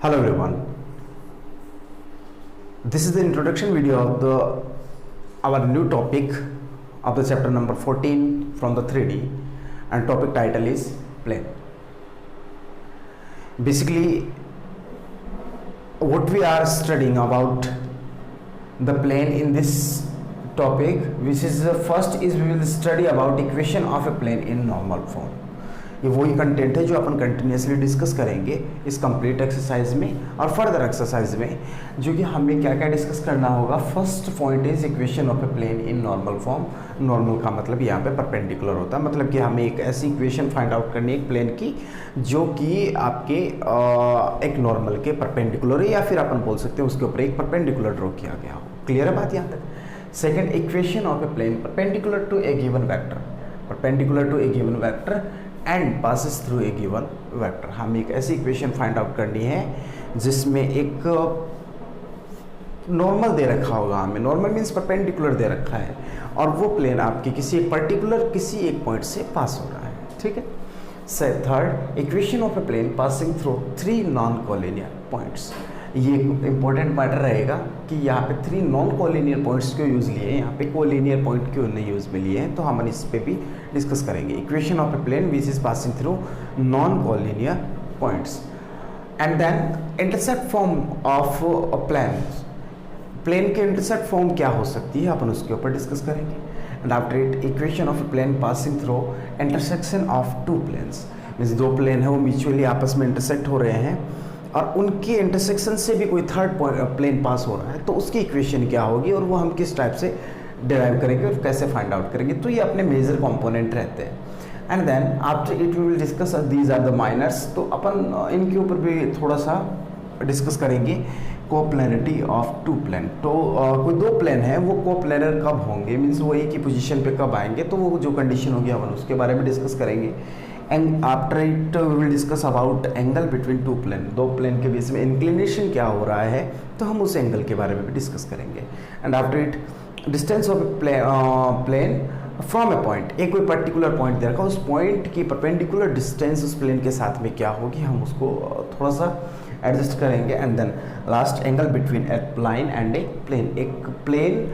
Hello everyone. This is the introduction video of our new topic of the chapter number 14 from the 3D, and topic title is plane. Basically, what we are studying about the plane in this topic, which is the first is we will study about equation of a plane in normal form. ये वही content है जो अपन continuously discuss करेंगे इस complete exercise में और further exercise में, जो कि हमें क्या क्या डिस्कस करना होगा. First point is equation of a plane in normal form. Normal का मतलब यहाँ पे परपेंडिकुलर होता है, मतलब कि हमें एक ऐसी इक्वेशन फाइंड आउट करनी है एक प्लेन की जो कि आपके एक नॉर्मल के परपेंडिकुलर है, या फिर अपन बोल सकते हैं उसके ऊपर एक परपेंडिकुलर ड्रॉ किया गया हो. क्लियर है बात यहाँ तक. Second, equation of a plane perpendicular to a given vector, perpendicular to a given vector and passes through a given vector. हमें एक ऐसी इक्वेशन फाइंड आउट करनी है जिसमें एक नॉर्मल दे रखा होगा. हमें नॉर्मल मीन्स परपेंडिकुलर दे रखा है और वो प्लेन आपके किसी एक पर्टिकुलर किसी एक पॉइंट से पास हो रहा है. ठीक है. Third, equation of a plane passing through three non collinear points. ये इंपॉर्टेंट मैटर रहेगा कि यहाँ पे थ्री नॉन कोलिनियर पॉइंट्स क्यों यूज़ लिए हैं, यहाँ पे कोलिनियर पॉइंट क्यों नहीं यूज़ में लिए हैं, तो हम इस पे भी डिस्कस करेंगे. Equation of a plane which is passing through non collinear points. And then intersect form of a plane. Plane के इंटरसेक्ट फॉर्म क्या हो सकती है अपन उसके ऊपर डिस्कस करेंगे. And after it, equation of a plane passing through intersection of two planes. Means दो प्लेन है वो म्यूचुअली आपस में इंटरसेक्ट हो रहे हैं और उनके इंटरसेक्शन से भी कोई थर्ड प्लेन पास हो रहा है, तो उसकी इक्वेशन क्या होगी और वो हम किस टाइप से डिराइव करेंगे और कैसे फाइंड आउट करेंगे. तो ये अपने मेजर कंपोनेंट रहते हैं. And then after it we will discuss these are the minors. तो अपन इनके ऊपर भी थोड़ा सा डिस्कस करेंगे. Coplanarity of two plane. तो कोई दो प्लेन है वो कोप्लेनर कब होंगे, मीन्स वो एक ही पोजीशन पे कब आएंगे, तो वो जो कंडीशन होगी अपन उसके बारे में डिस्कस करेंगे. And after it we will discuss about angle between two plane. दो प्लेन के बीच में इंक्लिनेशन क्या हो रहा है, तो हम उस एंगल के बारे में भी डिस्कस करेंगे. And after it, distance of plane from a point. एक कोई पर्टिकुलर पॉइंट दे रखा, उस पॉइंट की परपेंडिकुलर डिस्टेंस उस प्लेन के साथ में क्या होगी, हम उसको थोड़ा सा एडजस्ट करेंगे. And then last, angle between a line and a plane. एक प्लेन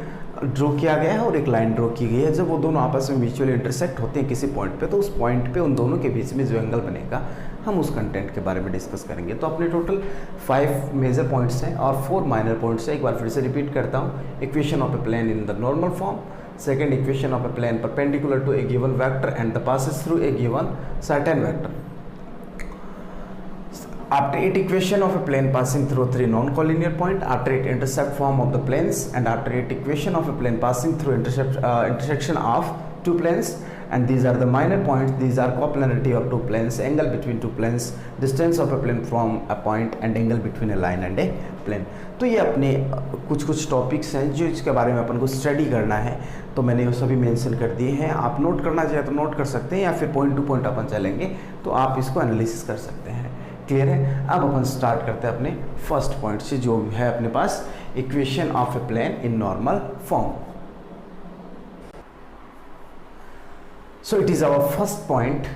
ड्रॉ किया गया है और एक लाइन ड्रॉ की गई है. जब वो दोनों आपस में म्यूचुअली इंटरसेक्ट होते हैं किसी पॉइंट पे, तो उस पॉइंट पे उन दोनों के बीच में जो एंगल बनेगा हम उस कंटेंट के बारे में डिस्कस करेंगे. तो अपने टोटल 5 मेजर पॉइंट्स हैं और 4 माइनर पॉइंट्स हैं. एक बार फिर से रिपीट करता हूँ. Equation of a plane in the normal form. Second, equation of a plane perpendicular to a given vector and the passes through a given certain vector. After it, equation of a plane passing through three non-collinear point. After it, intercept form of the planes. And after it, equation of a plane passing through intersection of two planes. And these are the minor points. These are coplanarity of two planes, angle between two planes, distance of a plane from a point, and angle between a line and a plane. तो ये अपने कुछ topics हैं जो इसके बारे में अपन को स्टडी करना है. तो मैंने वो सभी मेंशन कर दिए हैं. आप नोट करना चाहे तो नोट कर सकते हैं, या फिर पॉइंट टू पॉइंट अपन चलेंगे तो आप इसको एनालिसिस कर सकते हैं. क्लियर है. अब अपन स्टार्ट करते हैं अपने फर्स्ट पॉइंट से, जो है अपने पास equation of a plane in normal form. So it is our first point,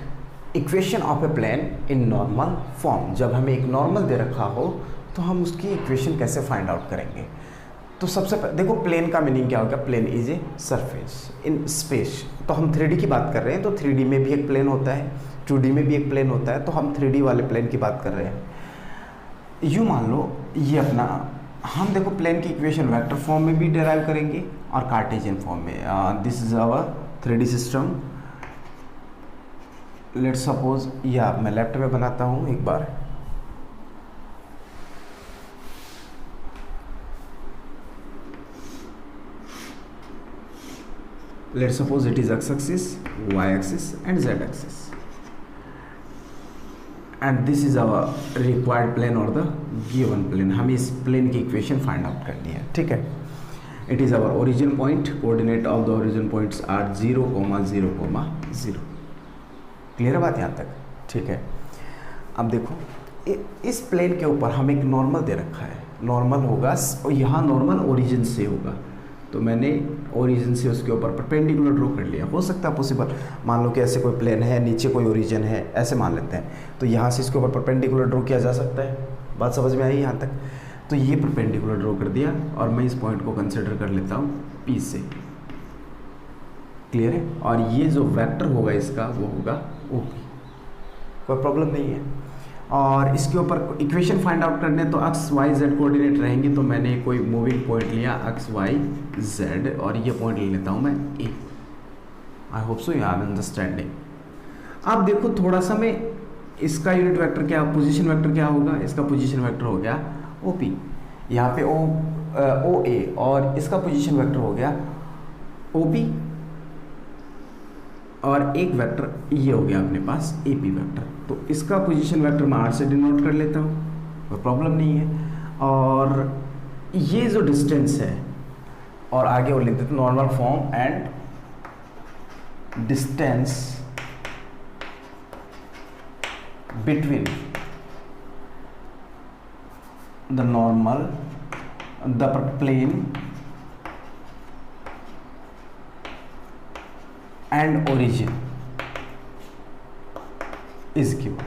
equation of a plane in normal form. जब हमें एक नॉर्मल दे रखा हो तो हम उसकी इक्वेशन कैसे फाइंड आउट करेंगे. तो सबसे पहले देखो, प्लेन का मीनिंग क्या होगा. Plane is a surface in space. तो हम 3D की बात कर रहे हैं, तो 3D में भी एक प्लेन होता है, 2D में भी एक प्लेन होता है, तो हम 3D वाले प्लेन की बात कर रहे हैं. यूँ मान लो ये अपना, हम देखो प्लेन की इक्वेशन वेक्टर फॉर्म में भी डिराइव करेंगे और कार्टेशियन फॉर्म में. This is our 3D system. Let's suppose या मैं लेफ्ट में बनाता हूँ एक बार. Let's suppose it is x axis, y axis and z axis, and this is our required plane or the given plane. हमें इस plane की इक्वेशन फाइंड आउट करनी है. ठीक है. It is our origin point. Coordinate of the origin points are 0, 0, 0. Clear है बात यहाँ तक. ठीक है. अब देखो इस प्लेन के ऊपर हमें एक नॉर्मल दे रखा है. नॉर्मल होगा और यहाँ नॉर्मल ओरिजिन से होगा, तो मैंने ओरिजिन से उसके ऊपर परपेंडिकुलर ड्रॉ कर लिया. हो सकता है पॉसिबल, मान लो कि ऐसे कोई प्लेन है, नीचे कोई ओरिजिन है, ऐसे मान लेते हैं, तो यहाँ से इसके ऊपर परपेंडिकुलर ड्रॉ किया जा सकता है. बात समझ में आई यहाँ तक? तो ये परपेंडिकुलर ड्रॉ कर दिया और मैं इस पॉइंट को कंसिडर कर लेता हूँ P से। क्लियर है? और ये जो वेक्टर होगा इसका वो होगा OP, कोई प्रॉब्लम नहीं है। और इसके ऊपर इक्वेशन फाइंड आउट करने तो एक्स वाई जेड कोऑर्डिनेट रहेंगे, तो मैंने कोई मूविंग पॉइंट लिया एक्स वाई जेड और ये पॉइंट ले लेता हूँ मैं a. I hope so you are understanding. आप देखो थोड़ा सा मैं इसका यूनिट वेक्टर क्या, पोजीशन वेक्टर क्या होगा, इसका पोजीशन वेक्टर हो गया OP, यहाँ पे OA और इसका पोजीशन वेक्टर हो गया OP और एक वेक्टर ये हो गया अपने पास AP वेक्टर। तो इसका पोजीशन वेक्टर मैं R से डिनोट कर लेता हूँ, कोई प्रॉब्लम नहीं है। और ये जो डिस्टेंस है और आगे वो लिख देते normal form and distance between the normal the plane and origin is given.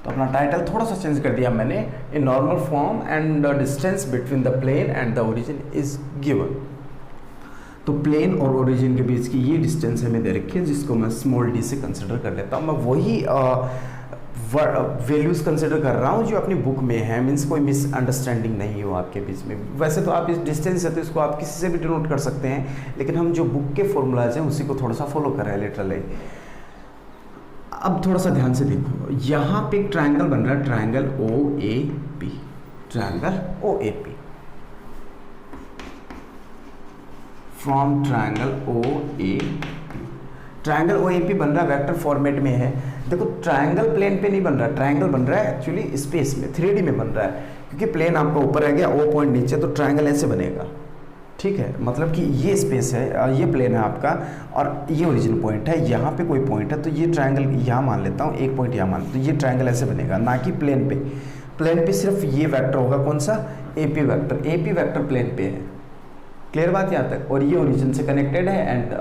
तो अपना टाइटल थोड़ा सा चेंज कर दिया मैंने, a normal form and the distance between the plane and the origin is given. तो प्लेन और ओरिजिन के बीच की ये डिस्टेंस हमें दे रखी है, जिसको मैं स्मॉल d से कंसिडर कर लेता हूँ। मैं वही वैल्यूज़ कंसिडर कर रहा हूँ जो अपनी बुक में है, मीन्स कोई मिसअंडरस्टैंडिंग नहीं हो आपके बीच में। वैसे तो आप इस डिस्टेंस है तो इसको आप किसी से भी डिनोट कर सकते हैं, लेकिन हम जो बुक के फॉर्मूलाज हैं उसी को थोड़ा सा फॉलो कर रहे हैं लिटरली। अब थोड़ा सा ध्यान से देखो, यहाँ पे एक ट्राइंगल बन रहा है, triangle OAP, triangle OAP। From triangle OAP, triangle OAP बन रहा है, वेक्टर फॉर्मेट में है। देखो ट्राइंगल प्लेन पे नहीं बन रहा है, ट्राइंगल बन रहा है एक्चुअली स्पेस में, 3D में बन रहा है, क्योंकि प्लेन आपका ऊपर रह गया, O पॉइंट नीचे, तो ट्राइंगल ऐसे बनेगा। ठीक है, मतलब कि ये स्पेस है, ये प्लेन है आपका और ये ओरिजिन पॉइंट है, यहाँ पे कोई पॉइंट है, तो ये ट्राइंगल यहाँ मान लेता हूँ, एक पॉइंट यहाँ मान, तो ये ट्राइंगल ऐसे बनेगा, ना कि प्लेन पे। प्लेन पे सिर्फ ये वेक्टर होगा, कौन सा? AP vector. AP vector plane पे है। क्लियर बात यहाँ तक? और ये ओरिजिन से कनेक्टेड है एंड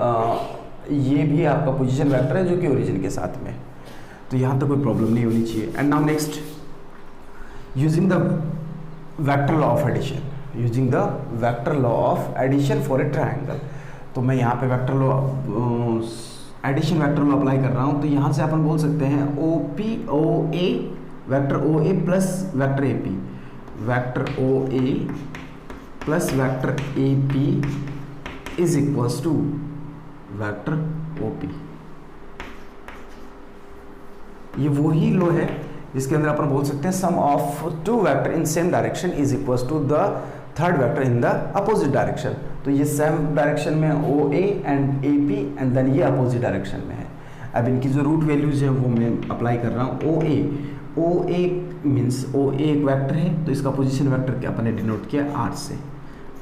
ये भी आपका पोजीशन वेक्टर है जो कि ओरिजिन के साथ में है। तो यहाँ तक कोई प्रॉब्लम नहीं होनी चाहिए। And now next, using the vector law of addition, using the vector law of addition for a triangle. तो मैं यहाँ पे vector law addition vector law apply कर रहा हूँ। तो यहाँ से अपन बोल सकते हैं OA vector OA plus vector AP, vector OA plus vector AP is equals to vector OP। ये वही लो है जिसके अंदर अपन बोल सकते हैं sum of two vector in same direction is equals to the third vector in the opposite direction. तो ये सेम डायरेक्शन में OA and AP and then ये अपोजिट डायरेक्शन में है। अब इनकी जो रूट वैल्यूज है वो मैं अप्लाई कर रहा हूँ। OA मीन्स OA एक वेक्टर है, तो इसका पोजीशन वेक्टर क्या अपन ने डिनोट किया R से,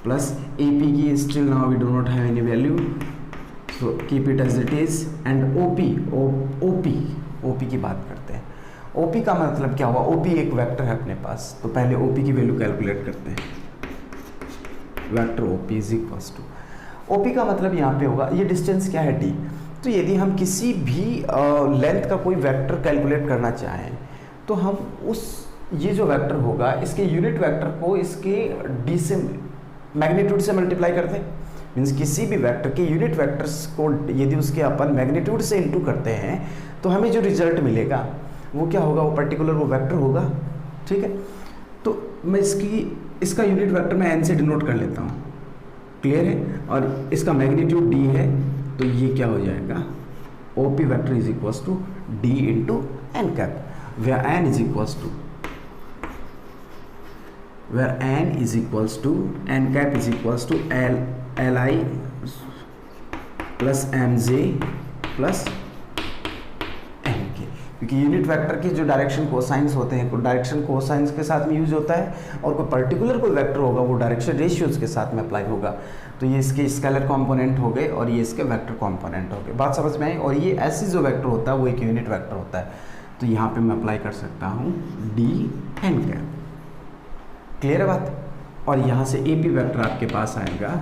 प्लस AP की still now we do not have any value, so keep it as it is. And OP की बात करते हैं। OP का मतलब क्या हुआ? OP एक वेक्टर है अपने पास, तो पहले OP की वैल्यू कैलकुलेट करते हैं। Vector OP is equals to, OP का मतलब यहाँ पे होगा, ये डिस्टेंस क्या है D। तो यदि हम किसी भी लेंथ का कोई वेक्टर कैलकुलेट करना चाहें तो हम उस ये जो वेक्टर होगा इसके यूनिट वेक्टर को इसके D से मैग्नीट्यूड से मल्टीप्लाई करते हैं। मीन्स किसी भी वेक्टर के यूनिट वेक्टर्स को यदि उसके अपन मैग्नीट्यूड से इनटू करते हैं तो हमें जो रिजल्ट मिलेगा वो क्या होगा? वो पर्टिकुलर वो वेक्टर होगा। ठीक है, तो मैं इसका यूनिट वेक्टर मैं n से डिनोट कर लेता हूँ। क्लियर है? और इसका मैग्नीट्यूड D है, तो ये क्या हो जाएगा? OP vector is equals to D into N cap, where n is equals to n cap is equals to Li plus mj plus mk, क्योंकि यूनिट वेक्टर की जो डायरेक्शन कोसाइंस होते हैं, डायरेक्शन कोसाइंस के साथ में यूज होता है, और कोई पर्टिकुलर कोई वेक्टर होगा वो डायरेक्शन रेशियोज के साथ में अप्लाई होगा। तो ये इसके स्केलर कंपोनेंट हो गए और ये इसके वेक्टर कंपोनेंट हो गए। बात समझ में आई? और ये ऐसी जो वेक्टर होता है वो एक यूनिट वेक्टर होता है, तो यहाँ पे मैं अप्लाई कर सकता हूँ D n कैप। क्लियर है बात? और यहाँ से AP वेक्टर आपके पास आएगा,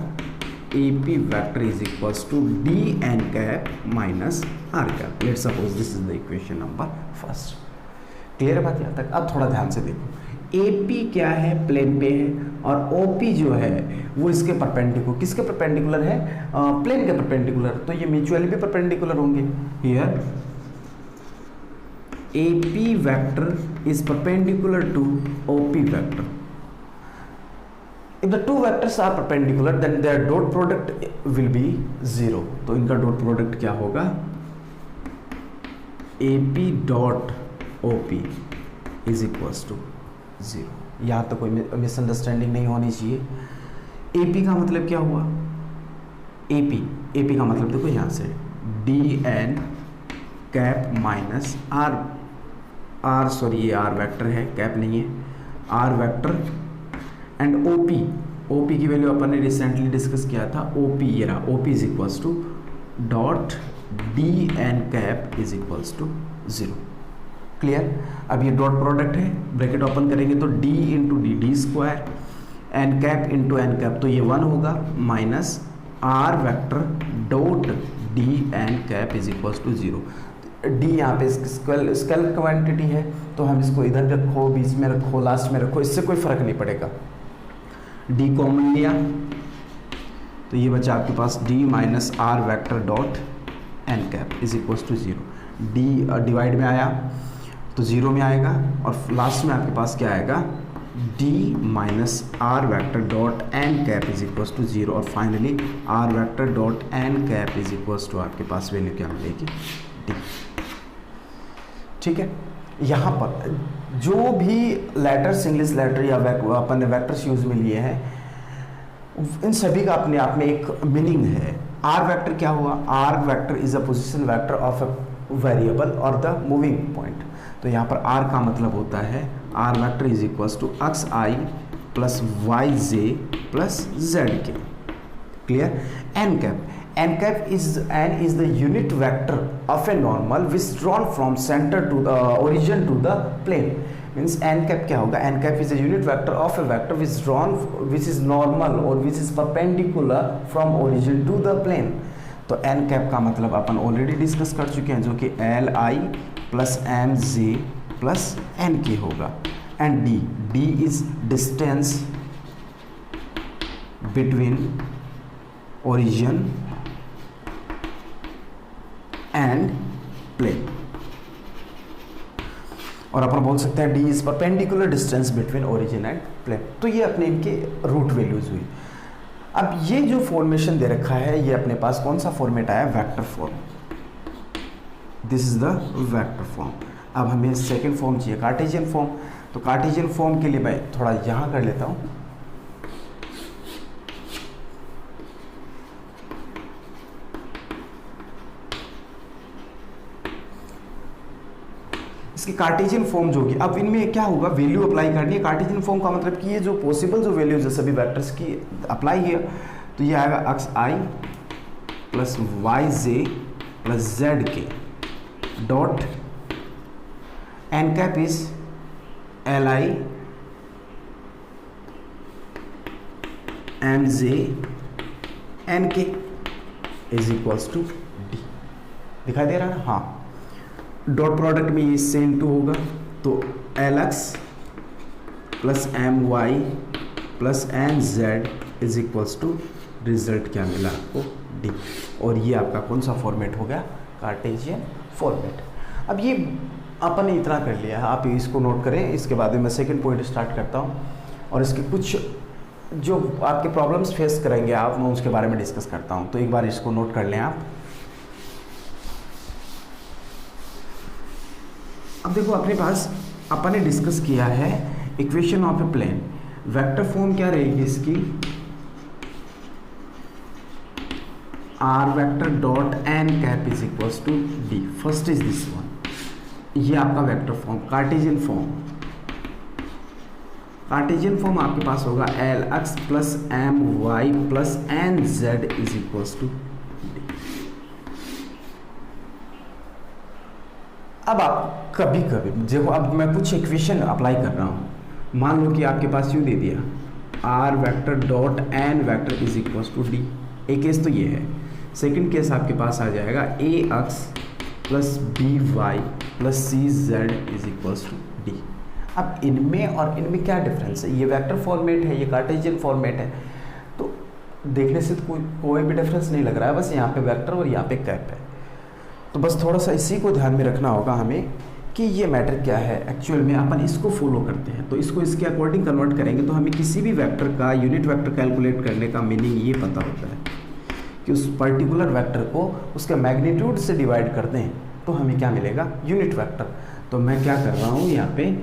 AP vector is equals to D n cap minus R cap. Let's suppose this is the equation number first. Clear है बात यहाँ तक? अब थोड़ा ध्यान से देखो, AP क्या है, प्लेन पे है, और OP जो है वो इसके परपेंडिकुलर, किसके परपेंडिकुलर है, प्लेन के परपेंडिकुलर, तो ये म्यूचुअली भी परपेंडिकुलर होंगे। Here AP vector is perpendicular to OP vector. If the two vectors are perpendicular, then their dot product will be 0. तो इनका डॉट प्रोडक्ट क्या होगा, AP dot OP is equals to 0। यहाँ तो कोई मिसअंडरस्टैंडिंग नहीं होनी चाहिए। AP का मतलब क्या हुआ, AP का मतलब देखो यहाँ से DN cap minus R sorry ये R वेक्टर है, कैप नहीं है, R वेक्टर एंड OP की वैल्यू अपन ने रिसेंटली डिस्कस किया था, OP ये रहा, OP is equals to dot DN cap is equals to 0। Clear? अब ये डॉट प्रोडक्ट है, ब्रैकेट ओपन करेंगे तो D into D square, N cap into N cap, तो ये 1 होगा, minus R vector dot DN cap is equals to 0। D यहाँ पे स्केलर क्वांटिटी है, तो हम इसको इधर रखो, बीच में रखो, लास्ट में रखो, इससे कोई फर्क नहीं पड़ेगा। D कॉमन लिया तो ये बचा आपके पास D minus R vector dot N cap is equals to 0। D divide में आया तो 0 में आएगा, और लास्ट में आपके पास क्या आएगा, D minus R vector dot N cap is equals to 0, और finally R vector dot N cap is equals to आपके पास वैल्यू क्या मिलेगी, D। ठीक है, यहाँ पर जो भी लेटर्स, इंग्लिश लेटर या अपन ने वेक्टर्स यूज में लिए हैं, इन सभी का अपने आप में एक मीनिंग है। आर वेक्टर क्या हुआ, are vector is a position vector of a variable और द मूविंग पॉइंट। तो यहाँ पर आर का मतलब होता है r vector is equals to x I plus Y J plus Z k. Clear? N cap, n cap is the unit vector of a normal which drawn from center to the origin to the plane. Means n cap क्या होगा, n cap is a unit vector of a vector which is normal or which is perpendicular from origin to the plane. तो n cap का मतलब अपन already discuss कर चुके हैं, जो कि L I plus M J plus N K होगा। And d is distance between origin and plane, और अपन बोल सकते हैं D is perpendicular distance between origin and plane. तो ये अपने इनके रूट वैल्यूज हुई। अब ये जो फॉर्मेशन दे रखा है, ये अपने पास कौन सा फॉर्मेट आया, vector form. This is the vector form. अब हमें सेकेंड फॉर्म चाहिए, कार्टेशियन फॉर्म। तो कार्टेशियन फॉर्म के लिए मैं थोड़ा यहाँ कर लेता हूँ, इसकी कार्टेशियन फॉर्म जो होगी। अब इनमें क्या होगा, वैल्यू अप्लाई करनी है। कार्टेशियन फॉर्म का मतलब कि ये जो पॉसिबल जो वैल्यूज है सभी वेक्टर्स की अप्लाई है, तो ये आएगा X I plus Y J plus Z K dot N cap is L I M J N K is equals to D. दिखाई दे रहा है ना? हाँ, डॉट प्रोडक्ट में ये से इनटू होगा, तो L X plus M Y plus N Z is equals to result क्या मिला आपको, डी। और ये आपका कौन सा फॉर्मेट हो गया, कार्टेशियन फॉर्मेट। अब ये अपन ने इतना कर लिया है, आप इसको नोट करें। इसके बाद में मैं सेकंड पॉइंट स्टार्ट करता हूँ, और इसके कुछ जो आपके प्रॉब्लम्स फेस करेंगे आप, मैं उसके बारे में डिस्कस करता हूँ। तो एक बार इसको नोट कर लें आप। अब देखो अपने पास अपन ने डिस्कस किया है equation of a plane. Vector form क्या रहेगी इसकी, R vector dot N cap is equals to D. First is this one, ये आपका vector form. Cartesian form, Cartesian form आपके पास होगा L X plus M Y plus N Z is equals to D. अब आप कभी कभी देखो, अब मैं कुछ इक्वेशन अप्लाई कर रहा हूँ। मान लो कि आपके पास यूँ दे दिया, r vector dot N vector is equals to d. एक केस तो ये है। सेकंड केस आपके पास आ जाएगा a x plus b y plus c z is equals to D. अब इनमें और इनमें क्या डिफरेंस है? ये वेक्टर फॉर्मेट है, ये कार्टेशियन फॉर्मेट है, तो देखने से तो कोई भी डिफरेंस नहीं लग रहा है, बस यहाँ पे वेक्टर और यहाँ पे कैप है। तो बस थोड़ा सा इसी को ध्यान में रखना होगा हमें कि ये मैटर क्या है। एक्चुअल में अपन इसको फॉलो करते हैं, तो इसको इसके अकॉर्डिंग कन्वर्ट करेंगे तो हमें किसी भी वेक्टर का यूनिट वेक्टर कैलकुलेट करने का मीनिंग ये पता होता है कि उस पर्टिकुलर वेक्टर को उसके मैग्नीट्यूड से डिवाइड कर दें तो हमें क्या मिलेगा? Unit vector. तो मैं क्या कर रहा हूँ यहाँ पे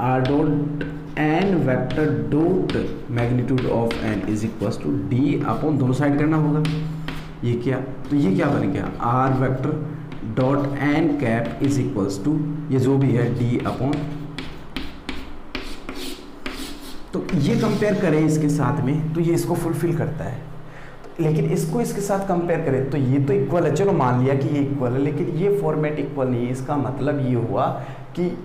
R dot N vector dot magnitude of N is equals to D upon, दोनों साइड करना होगा। ये क्या? तो ये क्या बन गया? R vector dot N cap is equals to ये जो भी है डी अपॉन। तो ये कंपेयर करें इसके साथ में तो ये इसको फुलफिल करता है, लेकिन इसको इसके साथ कंपेयर करें तो ये तो इक्वल है, चलो मान लिया कि ये इक्वल है, लेकिन ये फॉर्मेट इक्वल नहीं है। इसका मतलब ये हुआ कि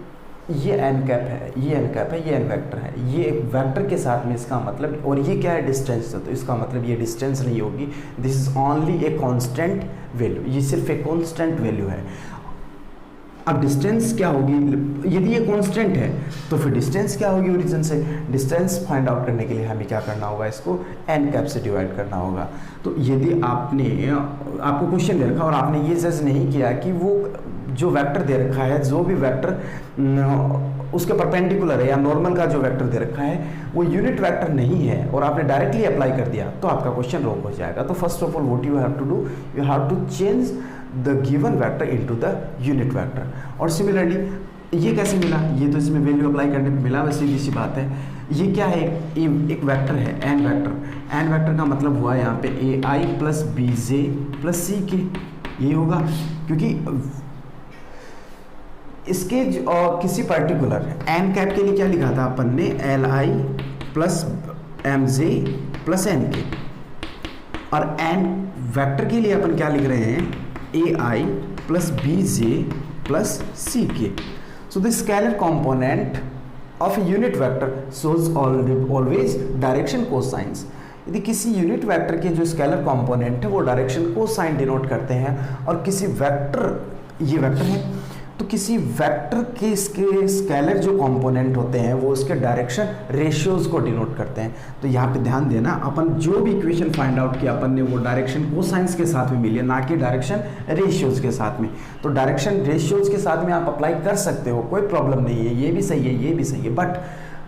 ये एन कैप है, ये एन कैप है, ये एन वेक्टर है, ये एक वेक्टर के साथ में इसका मतलब, और ये क्या है? डिस्टेंस है, तो इसका मतलब ये डिस्टेंस नहीं होगी। This is only a constant value, ये सिर्फ एक कांस्टेंट वैल्यू है। अब डिस्टेंस क्या होगी? यदि ये कांस्टेंट है तो फिर डिस्टेंस क्या होगी ओरिजिन से? डिस्टेंस फाइंड आउट करने के लिए हमें क्या करना होगा? इसको एन कैप से डिवाइड करना होगा। तो यदि आपको क्वेश्चन दे रखा और आपने ये जज नहीं किया कि वो जो वेक्टर दे रखा है, जो भी वेक्टर उसके परपेंडिकुलर है या नॉर्मल का जो वेक्टर दे रखा है वो यूनिट वेक्टर नहीं है और आपने डायरेक्टली अप्लाई कर दिया, तो आपका क्वेश्चन रॉन्ग हो जाएगा। तो first of all what you have to do, you have to change the given vector into the unit vector. और सिमिलरली ये कैसे मिला? ये तो इसमें वैल्यू अप्लाई करने पे मिला, वैसे सीधी सी बात है। ये क्या है? एक वेक्टर है, एन वेक्टर। एन वेक्टर का मतलब हुआ यहाँ पे ए I plus B J plus C के, ये होगा, क्योंकि इसके किसी पर्टिकुलर एन कैप के लिए क्या लिखा था अपन ने? L I plus M J plus N K, और एन वेक्टर के लिए अपन क्या लिख रहे हैं? ए I plus B J plus C के। So the scalar component of a unit vector shows always direction cosines. यदि किसी यूनिट वेक्टर के जो स्केलर कॉम्पोनेंट है वो डायरेक्शन कोसाइन डिनोट करते हैं, और किसी वेक्टर, ये वेक्टर है, तो किसी वेक्टर के इसके स्केलर जो कंपोनेंट होते हैं वो उसके डायरेक्शन रेशियोज को डिनोट करते हैं। तो यहाँ पे ध्यान देना, अपन जो भी इक्वेशन फाइंड आउट किया अपन ने वो डायरेक्शन कोसाइंस के साथ में मिली है, ना कि डायरेक्शन रेशियोज के साथ में। तो डायरेक्शन रेशियोज के साथ में आप अप्लाई कर सकते हो, कोई प्रॉब्लम नहीं है, ये भी सही है, ये भी सही है, बट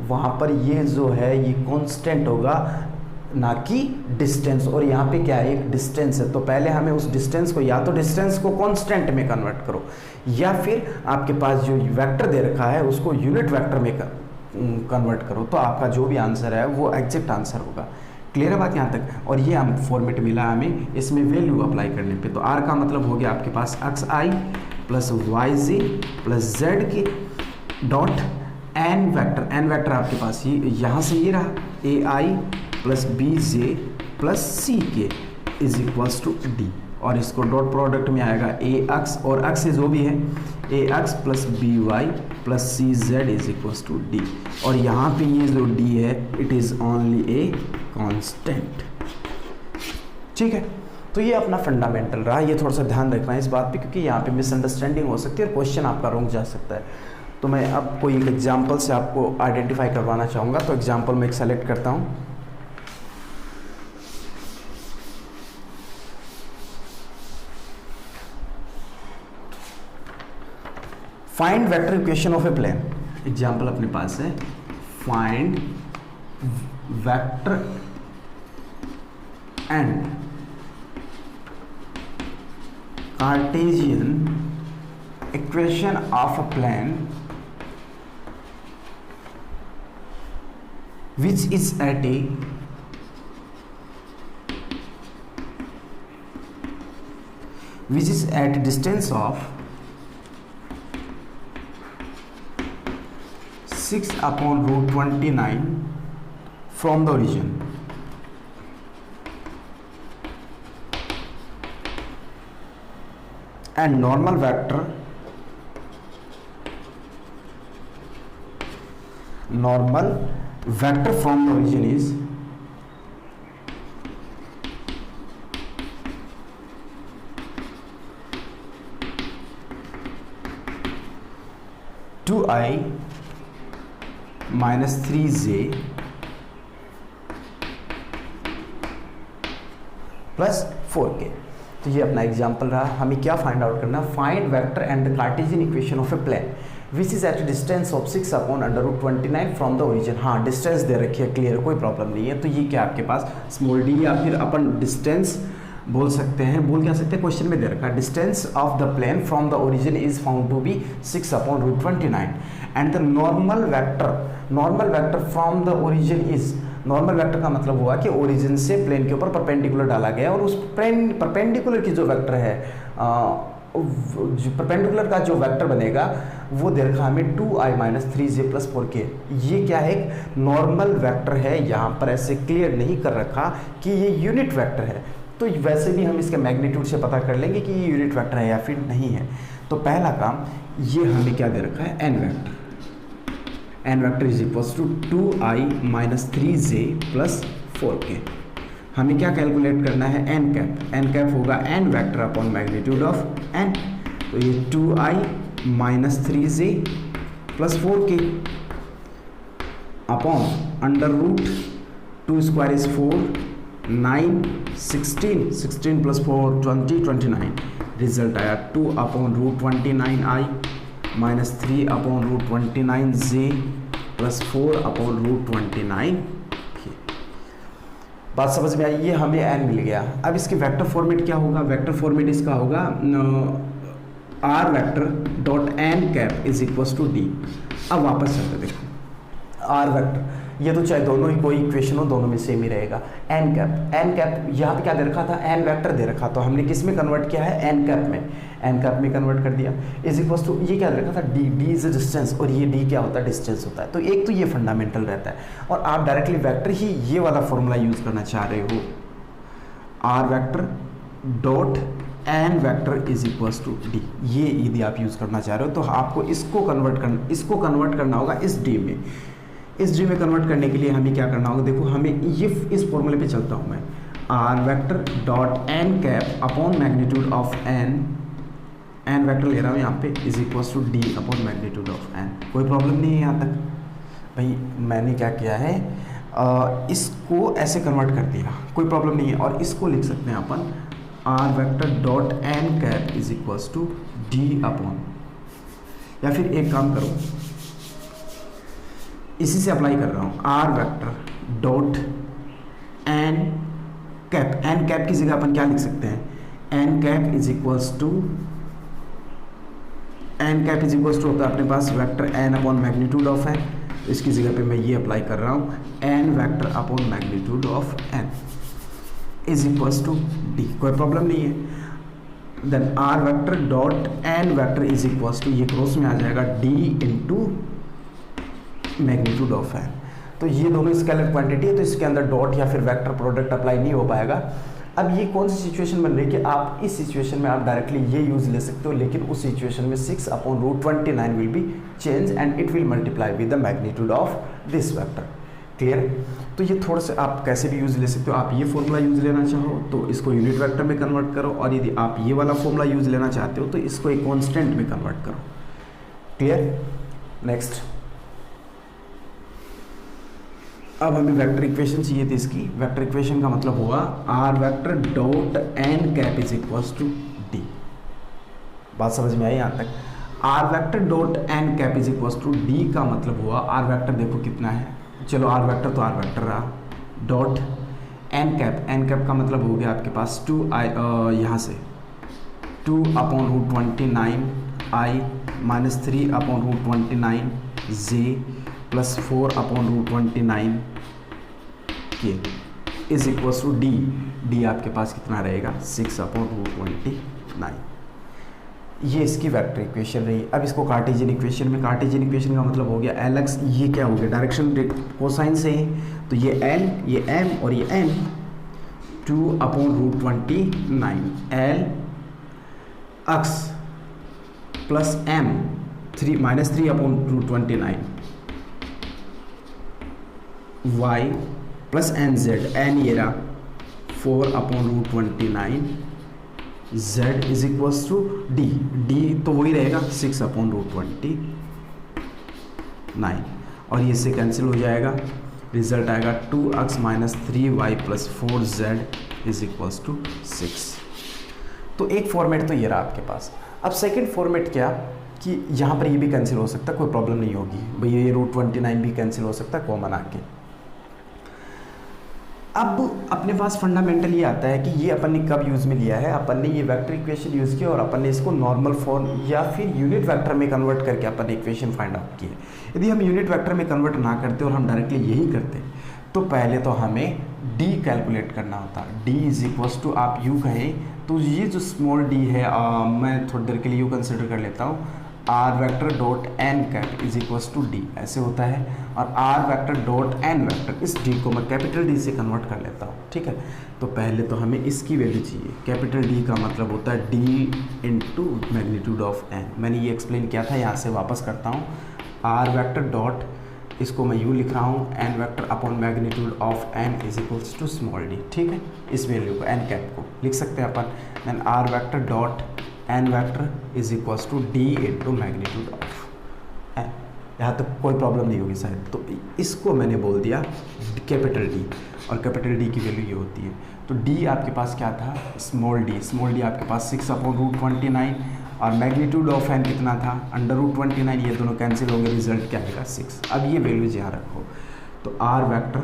वहाँ पर ये जो है ये कॉन्स्टेंट होगा, ना कि डिस्टेंस। और यहाँ पे क्या है? एक डिस्टेंस है, तो पहले हमें उस डिस्टेंस को, या तो डिस्टेंस को कांस्टेंट में कन्वर्ट करो, या फिर आपके पास जो वेक्टर दे रखा है उसको यूनिट वेक्टर में कन्वर्ट करो, तो आपका जो भी आंसर है वो एग्जैक्ट आंसर होगा। क्लियर है बात यहाँ तक? और ये हम फॉर्मेट मिला हमें इसमें वैल्यू अप्लाई करने पे। तो आर का मतलब हो गया आपके पास एक्स आई plus Y G plus Z K dot N vector. N vector आपके पास ये यहाँ से ये रहा, A I plus B J plus C K is equals to d, और इसको डॉट प्रोडक्ट में आएगा ए एक्स और एक्स जो भी है, a x plus b y plus c z is equals to d. और यहाँ पे ये जो डी है it is only a constant. ठीक है, तो ये अपना फंडामेंटल रहा। ये थोड़ा सा ध्यान रखना है इस बात पे, क्योंकि यहाँ पे मिसअंडरस्टैंडिंग हो सकती है और क्वेश्चन आपका रॉन्ग जा सकता है। तो मैं अब कोई एक एग्जाम्पल से आपको आइडेंटिफाई करवाना चाहूँगा। तो एग्जाम्पल मैं एक सेलेक्ट करता हूँ। Find vector equation of a plane. Example अपने पास है, find vector and Cartesian equation of a plane which is at a distance of 6/√29 from the origin, and normal vector from the origin is 2i minus 3j plus 4k। तो ये अपना example रहा। हमें क्या find out करना, find vector and the Cartesian equation of a plane which is at a distance of 6/√29 from the origin. हाँ, distance दे रखी है, क्लियर, कोई प्रॉब्लम नहीं है। तो ये क्या आपके पास स्मॉल डी, या फिर अपन डिस्टेंस बोल सकते हैं, बोल क्या सकते हैं, क्वेश्चन में दे रखा है distance of the plane from the origin is found to be 6/√29 and the normal vector from the origin is, normal vector का मतलब हुआ कि ओरिजिन से प्लेन के ऊपर परपेंडिकुलर डाला गया और उस परपेंडिकुलर की जो वेक्टर है, परपेंडिकुलर का जो वेक्टर बनेगा वो दे रखा हमें 2i minus 3j plus 4k। ये क्या है, एक नॉर्मल वेक्टर है। यहाँ पर ऐसे क्लियर नहीं कर रखा कि ये यूनिट वेक्टर है, तो वैसे भी हम इसके मैग्नीट्यूड से पता कर लेंगे कि ये यूनिट वेक्टर है या फिर नहीं है। तो पहला काम, ये हमें क्या दे रखा है, N vector. N vector is equals to 2i minus 3j plus 4k। हमें क्या कैलकुलेट करना है, एन कैप। एन कैप होगा N vector upon magnitude of N. तो ये 2i minus 3j plus 4k upon under root 2 square is 4, 9, 16 plus 4 20, 29। Result आया 2/√29i minus 3/√29j plus 4/√29। बात समझ में आई, ये हमें n मिल गया। अब इसके वेक्टर फॉर्मेट क्या होगा, वेक्टर फॉर्मेट इसका होगा r vector dot N cap is equals to D. अब वापस चलते देखो, r वेक्टर, ये तो चाहे दोनों ही कोई इक्वेशन हो, दोनों में सेम ही रहेगा। एन कैप यहाँ पे क्या दे रखा था, एन वेक्टर दे रखा, तो हमने किस में कन्वर्ट किया है, एन कैप में कन्वर्ट कर दिया। इज इक्वल्स टू, ये क्या दे रखा था, डी इज अ डिस्टेंस, और ये डी क्या होता है, डिस्टेंस होता है। तो एक तो ये फंडामेंटल रहता है, और आप डायरेक्टली वेक्टर ही ये वाला फॉर्मूला यूज करना चाह रहे हो, R vector dot N vector is equals to D. ये यदि आप यूज करना चाह रहे हो तो आपको इसको कन्वर्ट करना होगा इस डी में। इस डी में कन्वर्ट करने के लिए हमें क्या करना होगा, देखो हमें ये इस फॉर्मूले पे चलता हूँ मैं, R vector dot N cap upon magnitude of N vector ले रहा हूँ यहाँ पे, is equals to D upon magnitude of N. कोई प्रॉब्लम नहीं है यहाँ तक भाई। मैंने क्या किया है, इसको ऐसे कन्वर्ट कर दिया, कोई प्रॉब्लम नहीं है। और इसको लिख सकते हैं अपन, r vector dot N cap is equals to D upon, या फिर एक काम करो, इसी से अप्लाई कर रहा हूँ, are vector dot N cap की जगह अपन क्या लिख सकते हैं, n cap is equals to होता है अपने पास vector n upon magnitude of n. इसकी जगह पे मैं ये अप्लाई कर रहा हूँ, N vector upon magnitude of N is equals to d. कोई प्रॉब्लम नहीं है। Then r vector dot N vector is equals to, ये क्रॉस में आ जाएगा, d into magnitude of N. तो ये दोनों स्केलर क्वांटिटी है, तो इसके अंदर डॉट या फिर वेक्टर प्रोडक्ट अप्लाई नहीं हो पाएगा। अब ये कौन सी सिचुएशन बन रही है कि आप इस सिचुएशन में आप डायरेक्टली ये यूज ले सकते हो, लेकिन उस सिचुएशन में 6/√29 will be change and it will multiply with the magnitude of this vector. Clear? तो ये थोड़ा सा आप कैसे भी यूज ले सकते हो। आप ये फॉर्मूला यूज लेना चाहो तो इसको यूनिट वेक्टर में कन्वर्ट करो, और यदि आप ये वाला फॉर्मूला यूज लेना चाहते हो तो इसको एक कॉन्स्टेंट में कन्वर्ट करो। क्लियर? नेक्स्ट, अब हमें वेक्टर इक्वेशन चाहिए थी। इसकी वेक्टर इक्वेशन का मतलब हुआ are vector dot N cap is equals to D. बात समझ में आई यहाँ तक? R vector dot N cap is equals to D का मतलब हुआ, आर वेक्टर देखो कितना है, चलो आर वेक्टर तो आर वेक्टर रहा, डॉट एन कैप का मतलब हो गया आपके पास 2i, यहाँ से 2/√29i माइनस 3/√29j प्लस 4/√29 के इज इक्वल्स टू डी आपके पास कितना रहेगा, 6/√29। ये इसकी वेक्टर इक्वेशन रही। अब इसको कार्टेशियन इक्वेशन का मतलब हो गया LX, ये क्या हो गया, डायरेक्शन कोसाइन से है, तो ये L, ये M और ये N, 2/√29 L x plus M minus 3/√29 y plus NZ, N ये रहा 4/√29 z is equals to D तो वही रहेगा 6/√29। 9 और ये से कैंसिल हो जाएगा, रिजल्ट आएगा 2x minus 3y plus 4z is equals to 6। तो एक फॉर्मेट तो ये रहा आपके पास। अब सेकंड फॉर्मेट क्या कि यहाँ पर ये भी कैंसिल हो सकता है, कोई प्रॉब्लम नहीं होगी भैया, ये √29 भी कैंसिल हो सकता है कॉमन आके। अब अपने पास फंडामेंटल ये आता है कि ये अपन ने कब यूज़ में लिया है, अपन ने ये वेक्टर इक्वेशन यूज़ किया और अपन ने इसको नॉर्मल फॉर्म या फिर यूनिट वेक्टर में कन्वर्ट करके अपन ने इक्वेशन फाइंड आउट की है। यदि हम यूनिट वेक्टर में कन्वर्ट ना करते और हम डायरेक्टली यही करते तो पहले तो हमें d कैलकुलेट करना होता। d इज इक्वल्स टू आप यू कहें तो ये जो स्मॉल d है मैं थोड़ी देर के लिए यू कंसिडर कर लेता हूँ, are vector dot N cap is equals to D ऐसे होता है, और R vector dot N vector इस डी को मैं कैपिटल डी से कन्वर्ट कर लेता हूँ। ठीक है, तो पहले तो हमें इसकी वैल्यू चाहिए। कैपिटल डी का मतलब होता है D into magnitude of N. मैंने ये एक्सप्लेन किया था, यहाँ से वापस करता हूँ। आर वेक्टर डॉट इसको मैं यू लिख रहा हूँ N vector upon magnitude of N is equals to small D. ठीक है, इस वैल्यू को एन कैप को लिख सकते हैं अपन, then r vector dot N vector is equals to d into magnitude of n. यहाँ तक कोई प्रॉब्लम नहीं होगी शायद। तो इसको मैंने बोल दिया कैपिटल डी, और कैपिटल डी की वैल्यू ये होती है। तो डी आपके पास क्या था, स्मॉल डी आपके पास 6/√29 और मैग्नीट्यूड ऑफ एन कितना था √29, ये दोनों कैंसिल होंगे, रिजल्ट क्या आएगा 6। अब ये वैल्यूज यहाँ रखो, तो R vector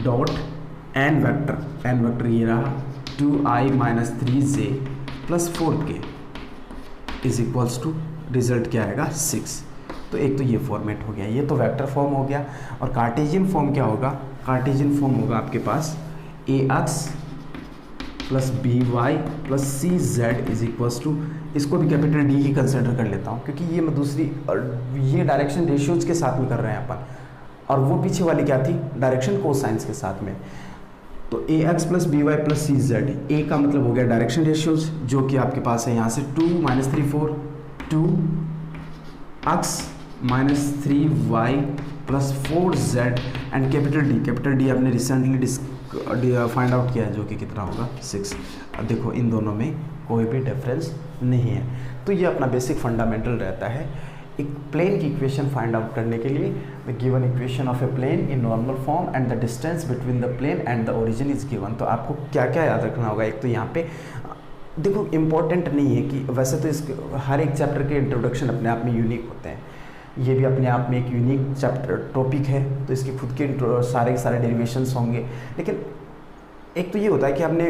dot N vector ये रहा 2i minus 3j plus 4k is equals to result क्या आएगा 6। तो एक तो ये फॉर्मेट हो गया, ये तो वेक्टर फॉर्म हो गया। और कार्टेशियन फॉर्म क्या होगा, कार्टेशियन फॉर्म होगा आपके पास ax plus by plus cz is equals to, इसको भी कैपिटल डी ही कंसिडर कर लेता हूँ क्योंकि ये मैं दूसरी ये डायरेक्शन रेशियोज के साथ में कर रहे हैं अपन, और वो पीछे वाली क्या थी डायरेक्शन कोसाइंस के साथ में। तो ax plus by plus cz, a का मतलब हो गया डायरेक्शन रेशियोज जो कि आपके पास है यहाँ से 2 minus 3 4 2x minus 3y plus 4z and capital D आपने रिसेंटली फाइंड आउट किया है जो कि कितना होगा 6। अब देखो इन दोनों में कोई भी डिफरेंस नहीं है। तो ये अपना बेसिक फंडामेंटल रहता है एक प्लेन की इक्वेशन फाइंड आउट करने के लिए। The given equation of a plane in normal form and the distance between the plane and the origin is given. तो आपको क्या क्या याद रखना होगा, एक तो यहाँ पे देखो इम्पॉर्टेंट नहीं है कि वैसे तो इस हर एक चैप्टर के इंट्रोडक्शन अपने आप में यूनिक होते हैं, ये भी अपने आप में एक यूनिक चैप्टर टॉपिक है, तो इसके खुद के सारे डेरिवेशंस होंगे। लेकिन एक तो ये होता है कि हमने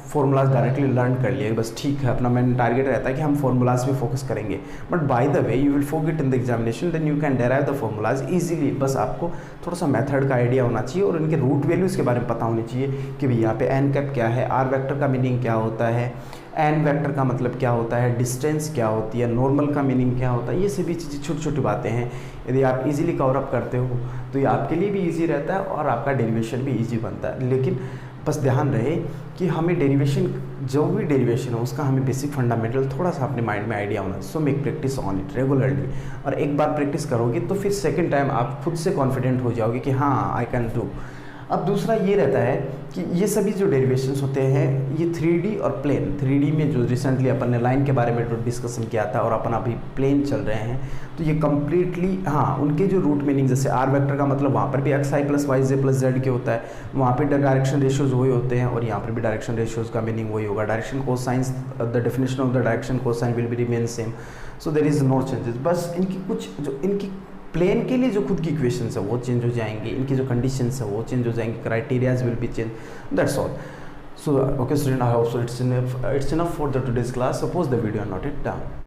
फॉर्मूलाज डायरेक्टली लर्न कर लिए, बस ठीक है, अपना मेन टारगेट रहता है कि हम फॉर्मूलाज पे फोकस करेंगे। But by the way you will forget in the examination, then you can derive the formulas easily. बस आपको थोड़ा सा मेथड का आइडिया होना चाहिए और इनके रूट वैल्यूज़ के बारे में पता होनी चाहिए कि भाई यहाँ पे एन कैप क्या है, आर वेक्टर का मीनिंग क्या होता है, एन वेक्टर का मतलब क्या होता है, डिस्टेंस क्या होती है, नॉर्मल का मीनिंग क्या होता है। ये सभी चीज़ें छोटी छोटी बातें हैं, यदि आप इजीली कवर अप करते हो तो ये आपके लिए भी इजी रहता है और आपका डेरिवेशन भी इजी बनता है। लेकिन बस ध्यान रहे कि हमें डेरिवेशन जो भी डेरिवेशन हो उसका हमें बेसिक फंडामेंटल थोड़ा सा अपने माइंड में आइडिया होना। So make practice on it regularly, और एक बार प्रैक्टिस करोगे तो फिर सेकंड टाइम आप खुद से कॉन्फिडेंट हो जाओगे कि हाँ आई कैन डू। अब दूसरा ये रहता है कि ये सभी जो डेरिवेशंस होते हैं ये 3D और प्लेन, 3D में जो रिसेंटली अपन ने लाइन के बारे में जो डिस्कशन किया था और अपन अभी प्लेन चल रहे हैं, तो ये कम्प्लीटली हाँ उनके जो रूट मीनिंग, जैसे आर वेक्टर का मतलब वहाँ पर भी xi plus yj plus z के होता है, वहाँ पे डायरेक्शन रेशियोज वही होते हैं और यहाँ पर भी डायरेक्शन रेशियोज का मीनिंग वही होगा। Direction cosines, the definition of the direction cosine will be remain same, so there is no changes. बस इनकी कुछ जो इनकी प्लेन के लिए जो खुद की इक्वेशंस है वो चेंज हो जाएंगे, इनकी जो कंडीशंस है वो चेंज हो जाएंगे, criterias will be change, that's all. So okay student, I hope so it's enough for the today's class. Suppose the video are noted down.